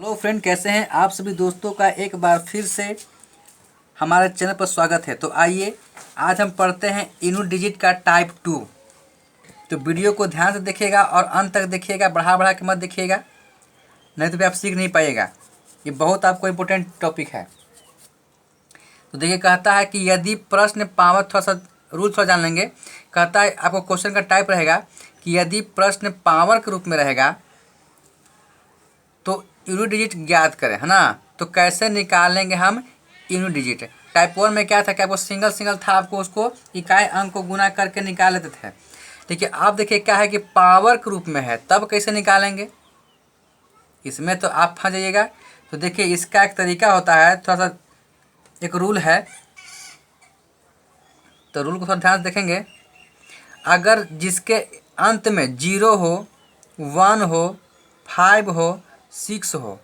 Hello friend, कैसे हैं आप सभी दोस्तों का एक बार फिर से हमारे चैनल पर स्वागत है। तो आइए आज हम पढ़ते हैं इनू डिजिट का टाइप 2। तो वीडियो को ध्यान से देखिएगा और अंत तक देखिएगा, बढ़ा बढ़ा के मत देखिएगा, नहीं तो भी आप सीख नहीं पाइएगा। ये बहुत आपको इम्पोर्टेंट टॉपिक है। तो देखिए, कहता है कि यदि प्रश्न पावर, थोड़ा सा रूल थोड़ा जान लेंगे। कहता है आपको क्वेश्चन का टाइप रहेगा कि यदि प्रश्न पावर के रूप में रहेगा तो यूनिट डिजिट ज्ञात करें, है ना। तो कैसे निकालेंगे हम यूनिट डिजिट। टाइप 1 में क्या था कि आपको सिंगल सिंगल था, आपको उसको इकाई अंक को गुना करके निकाल लेते थे। ठीक है, आप देखिए क्या है कि पावर के रूप में है, तब कैसे निकालेंगे। इसमें तो आप फंस जाइएगा। तो देखिए, इसका एक तरीका होता है, थोड़ा सा एक रूल है। तो रूल को थोड़ा ध्यान से देखेंगे। अगर जिसके अंत में 0 हो, 1 हो, 5 हो, 6 हो,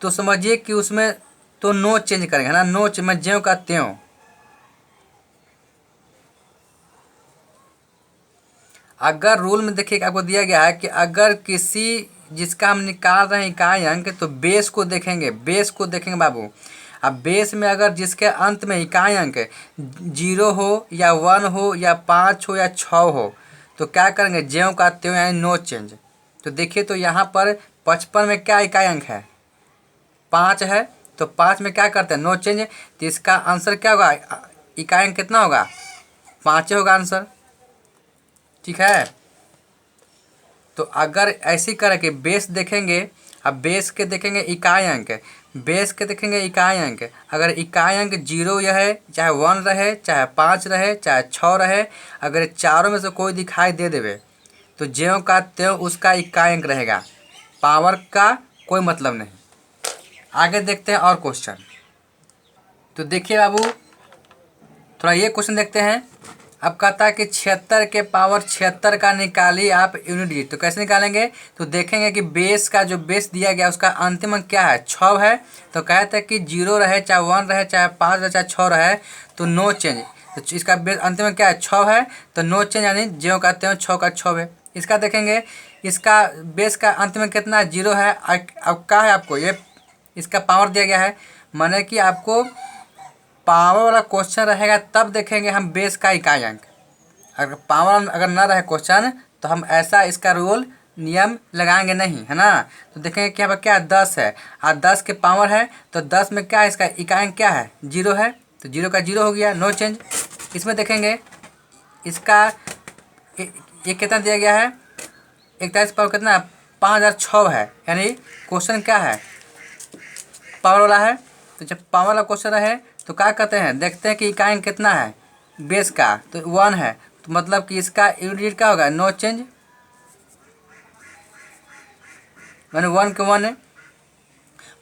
तो समझिए कि उसमें तो नो चेंज करेंगे, है ना। नो चेंज में ज्यों का त्यों। अगर रूल में देखिए आपको दिया गया है कि अगर किसी जिसका हम निकाल रहे हैं इकाई अंक, तो बेस को देखेंगे, बेस को देखेंगे बाबू। अब बेस में अगर जिसके अंत में इकाई अंक 0 हो या 1 हो या 5 हो या 6 हो, तो क्या करेंगे, ज्यों का त्यों, यानी नो चेंज। तो देखिए, तो यहाँ पर 55 में क्या इकाई अंक है, 5 है। तो 5 में क्या करते हैं, नो चेंज। तो इसका आंसर क्या होगा, इकाई अंक कितना होगा, 5 होगा आंसर। ठीक है। तो अगर ऐसी करें कि बेस देखेंगे, अब बेस के देखेंगे इकाई अंक, बेस के देखेंगे इकाई अंक। अगर इकाई अंक 0 यह है, चाहे 1 रहे, चाहे 5 रहे, चाहे 6 रहे, अगर चारों में से कोई दिखाई दे देवे, तो ज्यों का त्यों उसका इकाई अंक रहेगा, पावर का कोई मतलब नहीं। आगे देखते हैं और क्वेश्चन। तो देखिए बाबू, थोड़ा ये क्वेश्चन देखते हैं। अब कहता है कि 76 के पावर 76 का निकालिए आप यूनिट डिजिट। तो कैसे निकालेंगे, तो देखेंगे कि बेस का जो बेस दिया गया उसका अंतिम अंक क्या है, 6 है। तो कहते हैं कि 0 रहे, चाहे 1 रहे, चाहे 5 रहे, चाहे 6 रहे, तो नो चेंज। तो इसका बेस अंतिम अंक क्या है, 6 है। तो नो चेंज यानी ज्यों का त्यों, 6 का 6 है। इसका देखेंगे, इसका बेस का अंतिम अंक कितना है, 0 है। अब क्या है, आपको ये इसका पावर दिया गया है, माने कि आपको पावर वाला क्वेश्चन रहेगा तब देखेंगे हम बेस का इकाई अंक। अगर पावर अगर ना रहे क्वेश्चन, तो हम ऐसा इसका रूल नियम लगाएंगे नहीं, है ना। तो देखेंगे कि यहाँ पर क्या है, 10 है और 10 के पावर है। तो 10 में क्या है, इसका इकाई अंक क्या है, 0 है। तो 0 का 0 हो गया, नो चेंज। इसमें देखेंगे इसका ये कितना दिया गया है, 41 पावर कितना है, 5006 है। यानी क्वेश्चन क्या है, पावर वाला है। तो जब पावर वाला क्वेश्चन रहे तो क्या कहते हैं, देखते हैं कि इकाई अंक कितना है बेस का, तो 1 है। तो मतलब कि इसका यूनिट डिजिट क्या होगा, नो चेंज, मैंने 1 के 1 है।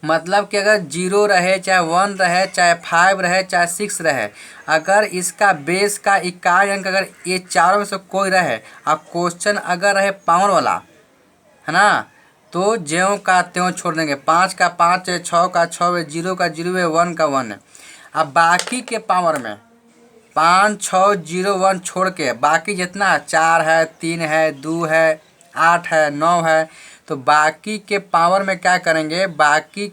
मतलब कि अगर 0 रहे, चाहे 1 रहे, चाहे 5 रहे, चाहे 6 रहे, अगर इसका बेस का इकाई अंक अगर ये चारों में से कोई रहे, अब क्वेश्चन अगर रहे पावर वाला, है ना, तो ज्यों का त्यों छोड़ देंगे। 5 का 5 है, 6 का 6 है, 0 का 0 है, 1 का 1 है। अब बाकी के पावर में 5 6 0 1 छोड़ के बाकी जितना है, 4 है, 3 है, 2 है, 8 है, 9 है, तो बाकी के पावर में क्या करेंगे, बाकी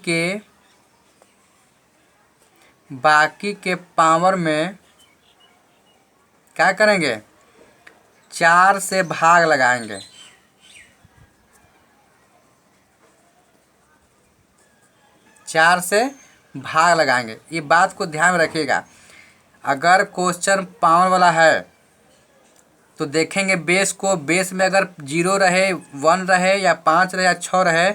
के पावर में क्या करेंगे, 4 से भाग लगाएंगे। 4 से भाग लगाएंगे, ये बात को ध्यान में रखिएगा। अगर क्वेश्चन पावर वाला है तो देखेंगे बेस को, बेस में अगर 0 रहे, 1 रहे या 5 रहे या 6 रहे,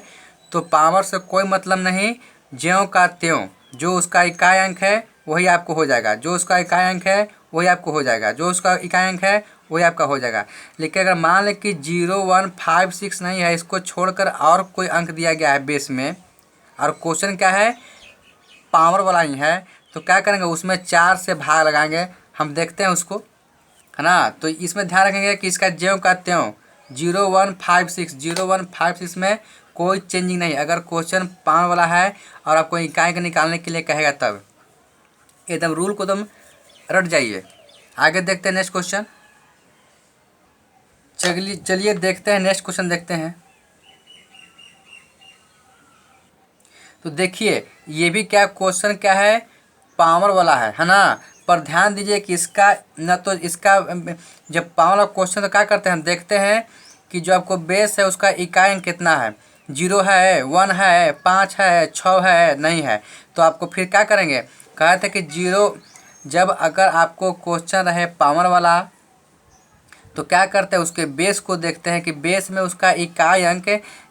तो पावर से कोई मतलब नहीं, ज्यों का त्यों, जो उसका इकाई अंक है वही आपको हो जाएगा, जो उसका इकाई अंक है वही आपको हो जाएगा, जो उसका इकाई अंक है वही आपका हो जाएगा। लेकिन अगर मान लें कि 0 1 5 6 नहीं है, इसको छोड़कर और कोई अंक दिया गया है बेस में, और क्वेश्चन क्या है, पावर वाला ही है, तो क्या करेंगे, उसमें 4 से भाग लगाएंगे। हम देखते हैं उसको, है ना। तो इसमें ध्यान रखेंगे कि इसका ज्यों का त्यों 0 1 5 6, 0 1 5 6 में कोई चेंजिंग नहीं। अगर क्वेश्चन पावर वाला है और आपको इकाई के निकालने के लिए कहेगा, तब एकदम रूल को एकदम रट जाइए। आगे देखते हैं नेक्स्ट क्वेश्चन। चलिए देखते हैं नेक्स्ट क्वेश्चन देखते हैं। तो देखिए ये भी क्या क्वेश्चन क्या है, पावर वाला है ना। पर ध्यान दीजिए कि इसका न तो इसका जब पावर वाला क्वेश्चन तो क्या करते हैं, हम देखते हैं कि जो आपको बेस है उसका इकाई अंक कितना है, 0 है, 1 है, 5 है, 6 है, नहीं है। तो आपको फिर क्या करेंगे, कहा था कि 0, जब अगर आपको क्वेश्चन रहे पावर वाला तो क्या करते हैं, उसके बेस को देखते हैं कि बेस में उसका इकाई अंक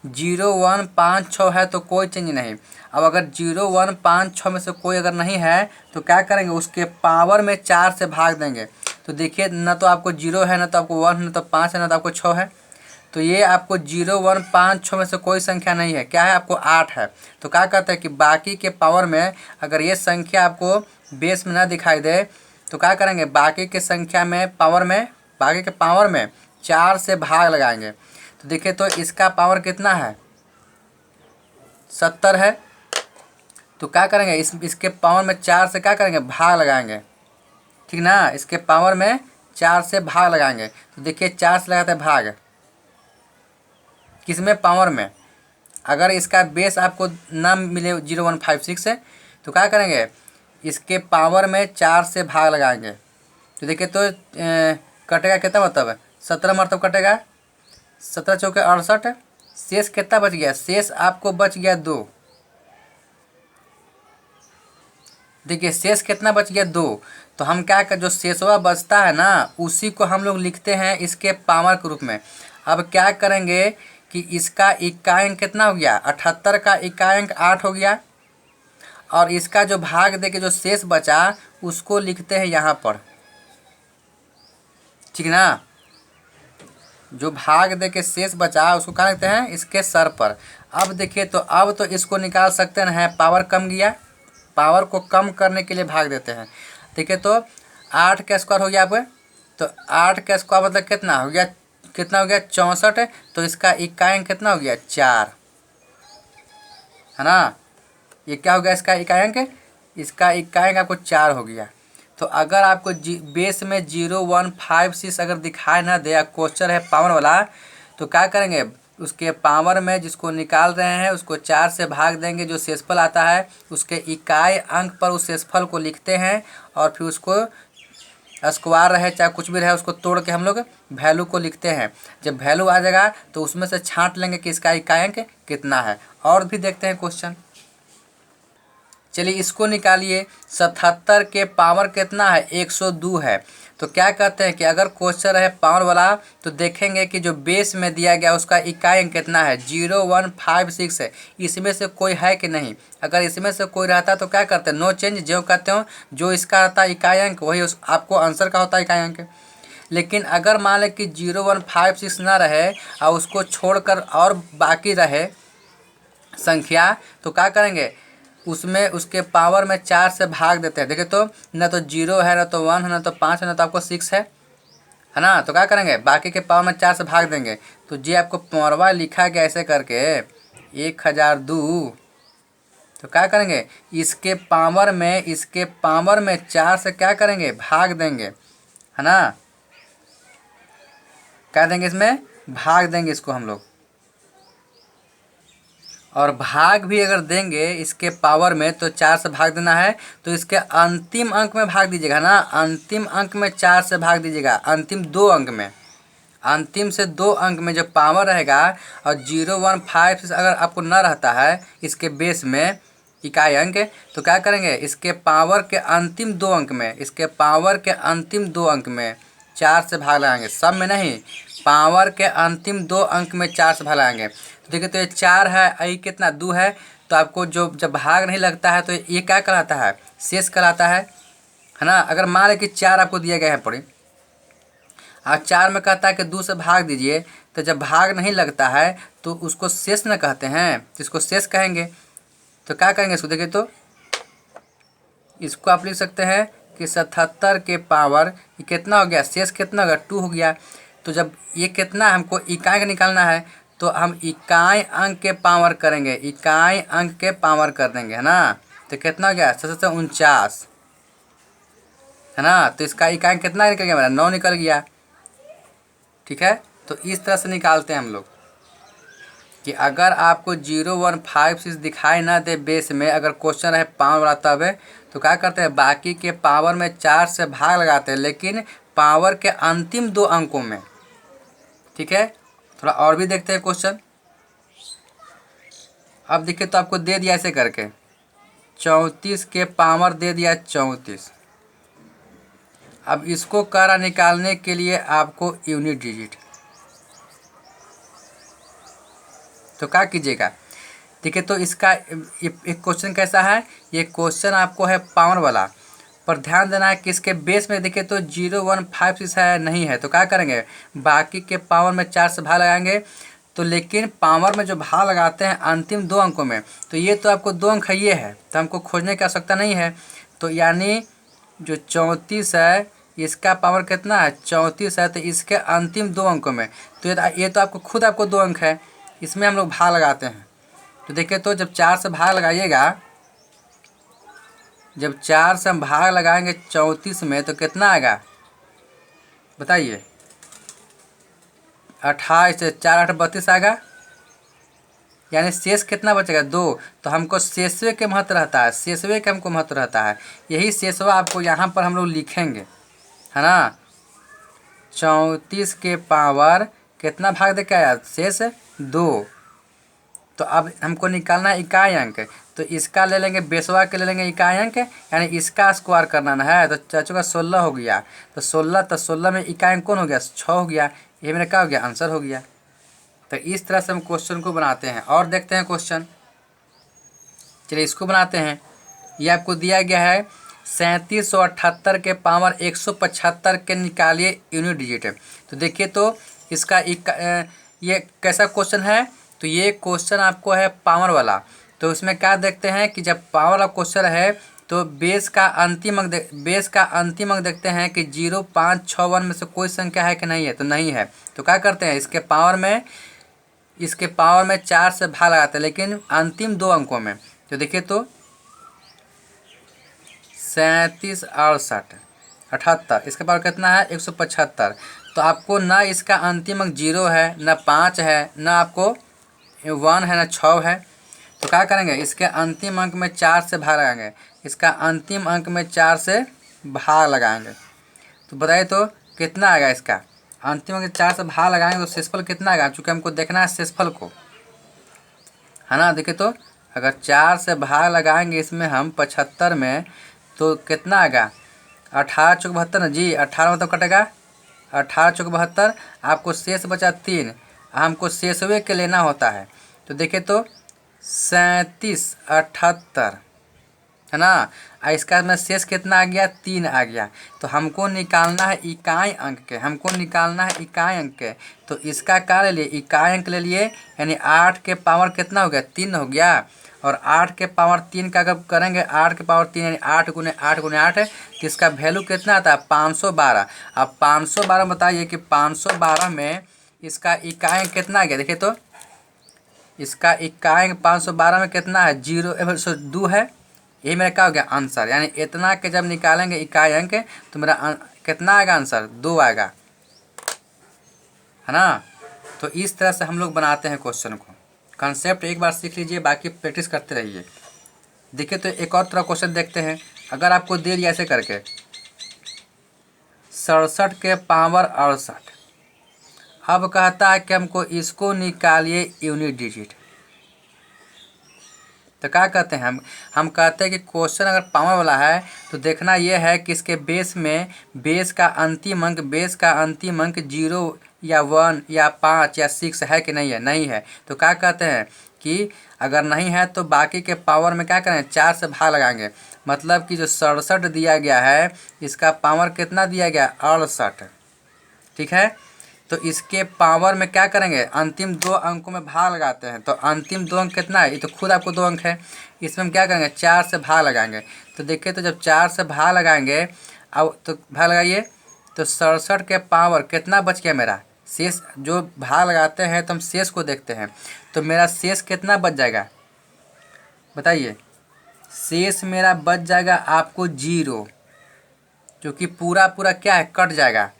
0, 1, 5, 6 है तो कोई चेंज नहीं। अब अगर 0, 1, 5, 6 में से कोई अगर नहीं है तो क्या करेंगे, उसके पावर में 4 से भाग देंगे। तो देखिए न तो आपको 0 है, न तो आपको 1 है, न तो 5 है, न तो आपको 6 है। तो ये आपको 0, 1, 5, 6 में से कोई संख्या नहीं है, क्या है, आपको 8 है। तो क्या कहते हैं कि बाकी के पावर में अगर ये संख्या आपको बेस में ना दिखाई दे तो क्या करेंगे, बाकी के संख्या में पावर में, बाकी के पावर में 4 से भाग लगाएंगे। तो देखिए तो इसका पावर कितना है, 70 है। तो क्या करेंगे, इसके पावर में 4 से क्या करेंगे, भाग लगाएंगे, ठीक ना। इसके पावर में 4 से भाग लगाएंगे। तो देखिए 4 से लगाते हैं भाग, किसमें, पावर में। अगर इसका बेस आपको ना मिले 0, 1, 5, 6 से तो क्या करेंगे, इसके पावर में 4 से भाग लगाएंगे। तो देखिए तो कटेगा कितना, मतलब 17 मतलब कटेगा, 17 चौके 68, शेष कितना बच गया, शेष आपको बच गया 2। देखिए शेष कितना बच गया, 2। तो हम क्या कर, जो शेषवा बचता है ना उसी को हम लोग लिखते हैं इसके पावर के रूप में। अब क्या करेंगे कि इसका इकाई अंक कितना हो गया, 78 का इकाई अंक 8 हो गया, और इसका जो भाग दे के जो शेष बचा उसको लिखते हैं यहाँ पर, ठीक ना। जो भाग दे के शेष बचा उसको क्या लिखते हैं, इसके सर पर। अब देखिए तो अब तो इसको निकाल सकते हैं, है पावर कम गया, पावर को कम करने के लिए भाग देते हैं। देखिए तो 8 का स्क्वायर हो गया आपको, तो 8 का स्क्वायर मतलब कितना हो गया, कितना हो गया, 64। तो इसका इकाई अंक कितना हो गया, 4, है ना। ये क्या हो गया, इसका इकाई अंक, इसका इकाई अंक आपको 4 हो गया। तो अगर आपको बेस में 0, 1, 5, 6 अगर दिखाई ना दे, क्वेश्चन है पावर वाला, तो क्या करेंगे, उसके पावर में जिसको निकाल रहे हैं उसको 4 से भाग देंगे, जो शेषफल आता है उसके इकाई अंक पर उस शेषफल को लिखते हैं, और फिर उसको स्क्वायर रहे चाहे कुछ भी रहे उसको तोड़ के हम लोग वैल्यू को लिखते हैं। जब वैल्यू आ जाएगा तो उसमें से छांट लेंगे कि इसका इकाई अंक कितना है। और भी देखते हैं क्वेश्चन, चलिए इसको निकालिए। 77 के पावर कितना है, 102 है। तो क्या कहते हैं कि अगर क्वेश्चन है पावर वाला तो देखेंगे कि जो बेस में दिया गया उसका इकाई अंक कितना है, 0, 1, 5, 6 है, इसमें से कोई है कि नहीं। अगर इसमें से कोई रहता तो क्या करते हैं, नो चेंज, जो कहते हो जो इसका रहता है इकाई अंक वही उस आपको आंसर का होता है इकाई अंक। लेकिन अगर मान लें कि 0, 1, 5, 6 ना रहे और उसको छोड़कर और बाकी रहे संख्या, तो क्या करेंगे, उसमें उसके पावर में 4 से भाग देते हैं। देखिए तो न तो 0 है, न तो 1 है, न तो 5 है, न तो आपको 6 है ना। तो क्या करेंगे, बाकी के पावर में 4 से भाग देंगे। तो जी आपको पावरवा लिखा गया ऐसे करके 1002। तो क्या करेंगे, इसके पावर में 4 से क्या करेंगे, भाग देंगे, है ना। क्या देंगे, इसमें भाग देंगे इसको हम लोग। और भाग भी अगर देंगे इसके पावर में तो 4 से भाग देना है, तो इसके अंतिम अंक में भाग दीजिएगा ना, अंतिम अंक में 4 से भाग दीजिएगा, अंतिम 2 अंक में, अंतिम से 2 अंक में जो पावर रहेगा। और 0, 1, 5, 6 अगर आपको न रहता है इसके बेस में इकाई अंक, तो क्या करेंगे, इसके पावर के अंतिम 2 अंक में, इसके पावर के अंतिम 2 अंक में 4 से भाग लगाएंगे, सब में नहीं, पावर के अंतिम 2 अंक में 4 से भाग लगाएंगे। तो देखिए तो ये 4 है, ये कितना 2 है। तो आपको जो जब भाग नहीं लगता है तो ये क्या कहलाता है, शेष कहलाता है ना। अगर मान लें कि 4 आपको दिया गया है पड़ी और 4 में कहता है कि 2 से भाग दीजिए, तो जब भाग नहीं लगता है तो उसको शेष न कहते हैं, तो इसको शेष कहेंगे। तो क्या करेंगे इसको, देखिए तो इसको आप लिख सकते हैं कि 77 के पावर ये कितना हो गया, शेष कितना हो गया, 2 हो गया। तो जब ये कितना हमको इकाई का निकालना है तो हम इकाई अंक के पावर करेंगे, इकाई अंक के पावर कर देंगे, है ना। तो कितना हो गया, 749, है ना। तो इसका इकाई अंक कितना निकल गया, मेरा 9 निकल गया, ठीक है। तो इस तरह से निकालते हैं हम लोग। कि अगर आपको 0 1 5 6 दिखाई ना दे बेस में, अगर क्वेश्चन है पावर वाला, तब तो क्या करते हैं, बाकी के पावर में 4 से भाग लगाते हैं, लेकिन पावर के अंतिम 2 अंकों में। ठीक है, थोड़ा और भी देखते हैं क्वेश्चन। अब देखिए तो आपको दे दिया ऐसे करके 34 के पावर दे दिया 34। अब इसको करा निकालने के लिए आपको यूनिट डिजिट, तो क्या कीजिएगा, देखिए तो इसका एक क्वेश्चन कैसा है, ये क्वेश्चन आपको है पावर वाला, पर ध्यान देना है कि इसके बेस में देखिए तो 0 1 5 6 है नहीं है, तो क्या करेंगे, बाकी के पावर में 4 से भाग लगाएंगे। तो लेकिन पावर में जो भाग लगाते हैं अंतिम 2 अंकों में, तो ये तो आपको 2 अंक ये है, तो हमको खोजने की आवश्यकता नहीं है। तो यानी जो 34 है इसका पावर कितना है, 34 है, तो इसके अंतिम 2 अंकों में, तो ये तो आपको खुद आपको 2 अंक है, इसमें हम लोग भाग लगाते हैं। तो देखिए तो जब 4 से भाग लगाइएगा, जब 4 से हम भाग लगाएंगे 34 में, तो कितना आएगा बताइए, 28 से 4 8 32 आएगा, यानी शेष कितना बचेगा 2। तो हमको शेषवे के महत्व रहता है, शेषवे के हमको महत्व रहता है, यही शेषवा आपको यहाँ पर हम लोग लिखेंगे, है ना। 34 के पावर कितना भाग दे के आया, शेष 2। तो अब हमको निकालना है इकाई अंक, तो इसका ले लेंगे बेसवा के ले लेंगे इकाई अंक, यानी इसका स्क्वायर करना है, तो चाचू का 16 हो गया, तो 16 में इकाई अंक कौन हो गया, 6 हो गया, ये मेरा क्या हो गया, आंसर हो गया। तो इस तरह से हम क्वेश्चन को बनाते हैं। और देखते हैं क्वेश्चन, चलिए इसको बनाते हैं। ये आपको दिया गया है 3778 के पावर 175 के निकालिए यूनिट डिजिट। तो देखिए तो इसका ये कैसा क्वेश्चन है, तो ये क्वेश्चन आपको है पावर वाला। तो उसमें क्या देखते हैं कि जब पावर वाला क्वेश्चन है तो बेस का अंतिम अंक देखते हैं कि 0 5 6 1 में से कोई संख्या है कि नहीं है, तो नहीं है। तो क्या करते हैं, इसके पावर में 4 से भाग लगाते हैं, लेकिन अंतिम 2 अंकों में। तो देखिए तो 37 68 78, इसका पावर कितना है 175। तो आपको ना इसका अंतिम अंक 0 है, ना 5 है, ना आपको 1 है, ना 6 है। तो क्या करेंगे, इसके अंतिम अंक में 4 से भाग लगाएंगे, इसका अंतिम अंक में 4 से भाग लगाएंगे। तो बताइए तो कितना आएगा, इसका अंतिम अंक 4 से भाग लगाएंगे तो शेषफल कितना आएगा, चूँकि हमको देखना है शेषफल को, है ना। देखिए तो अगर 4 से भाग लगाएंगे इसमें हम 75 में, तो कितना आएगा 18 चौक 72 ना जी, 18 मतलब कटेगा 18 चौक 72, आपको शेष बचा 3, हमको शेषवे के लेना होता है। तो देखिए तो 37 78 है ना, इसका में शेष कितना आ गया 3 आ गया। तो हमको निकालना है इकाई अंक के, तो इसका क्या ले लिए, इकाई अंक ले लिए, यानी 8 के पावर कितना हो गया 3 हो गया, और 8 के पावर 3 का अगर करेंगे 8 के पावर 3 यानी 8 गुने 8 गुने 8 है, तो इसका वैल्यू कितना आता है 512। अब 512 बताइए कि 512 में इसका इकाई अंक कितना आ गया, देखिए तो इसका इकाई अंक 512 में कितना है 2 है, यही मेरा क्या हो गया आंसर। यानी इतना के जब निकालेंगे इकाई अंक तो मेरा कितना आएगा आंसर 2 आएगा, है ना। तो इस तरह से हम लोग बनाते हैं क्वेश्चन को। कंसेप्ट एक बार सीख लीजिए, बाकी प्रैक्टिस करते रहिए। देखिए तो एक और तरह क्वेश्चन देखते हैं। अगर आपको दे दिया ऐसे करके 67 के पावर 68, अब कहता है कि हमको इसको निकालिए यूनिट डिजिट। तो क्या कहते हैं हम कहते हैं कि क्वेश्चन अगर पावर वाला है तो देखना यह है कि इसके बेस का अंतिम अंक 0 या 1 या 5 या 6 है कि नहीं है, नहीं है। तो क्या कहते हैं कि अगर नहीं है तो बाकी के पावर में क्या करें 4 से भाग लगाएंगे। मतलब कि जो 67 दिया गया है इसका पावर कितना दिया गया 68, ठीक है। तो इसके पावर में क्या करेंगे अंतिम 2 अंकों में भाग लगाते हैं। तो अंतिम 2 अंक कितना है, ये तो खुद आपको 2 अंक है, इसमें हम क्या करेंगे 4 से भाग लगाएंगे। तो देखिए तो जब 4 से भाग लगाएंगे, अब तो भाग लगाइए, तो 67 के पावर कितना बच गया मेरा शेष। जो भाग लगाते हैं तो हम शेष को देखते हैं, तो मेरा शेष कितना बच जाएगा बताइए। शेष मेरा बच जाएगा आपको 0, क्योंकि पूरा क्या है कट जाएगा।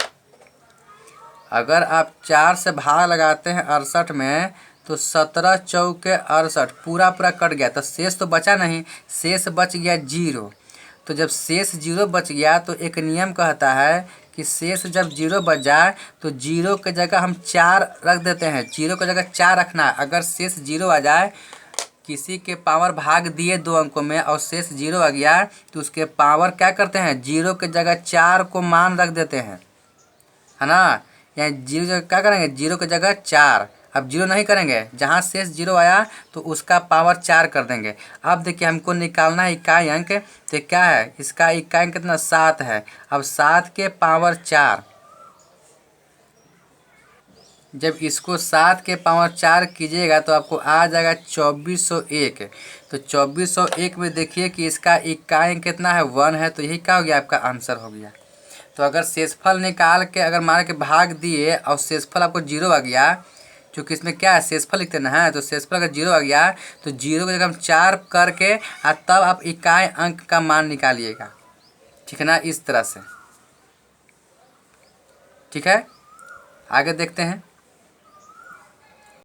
अगर आप 4 से भाग लगाते हैं 68 में तो 17 चौके 68 पूरा पूरा कट गया, तो शेष तो बचा नहीं, शेष बच गया 0। तो जब शेष 0 बच गया तो एक नियम कहता है कि शेष जब 0 बच जाए तो 0 के जगह हम 4 रख देते हैं, 0 के जगह 4 रखना है। अगर शेष 0 आ जाए, किसी के पावर भाग दिए 2 अंकों में और शेष 0 आ गया तो उसके पावर क्या करते हैं, 0 के जगह 4 को मान रख देते हैं, है ना। यहाँ 0 जगह क्या करेंगे, 0 की जगह 4। अब 0 नहीं करेंगे, जहाँ शेष 0 आया तो उसका पावर 4 कर देंगे। अब देखिए हमको निकालना है इकाई अंक, तो क्या है, इसका इकाई अंक कितना 7 है। अब 7 के पावर 4, जब इसको 7 के पावर 4 कीजिएगा तो आपको आ जाएगा 2401। तो 2401 में देखिए कि इसका इकाई अंक कितना है, 1 है, तो यही क्या हो गया, आपका आंसर हो गया। तो अगर शेषफल निकाल के अगर मान के भाग दिए और शेषफल आपको 0 आ गया, क्योंकि इसमें क्या है शेषफल लिखते ना है, तो शेषफल अगर 0 आ गया तो 0 की जगह हम 4 करके और तब आप इकाई अंक का मान निकालिएगा, ठीक है ना, इस तरह से। ठीक है, आगे देखते हैं।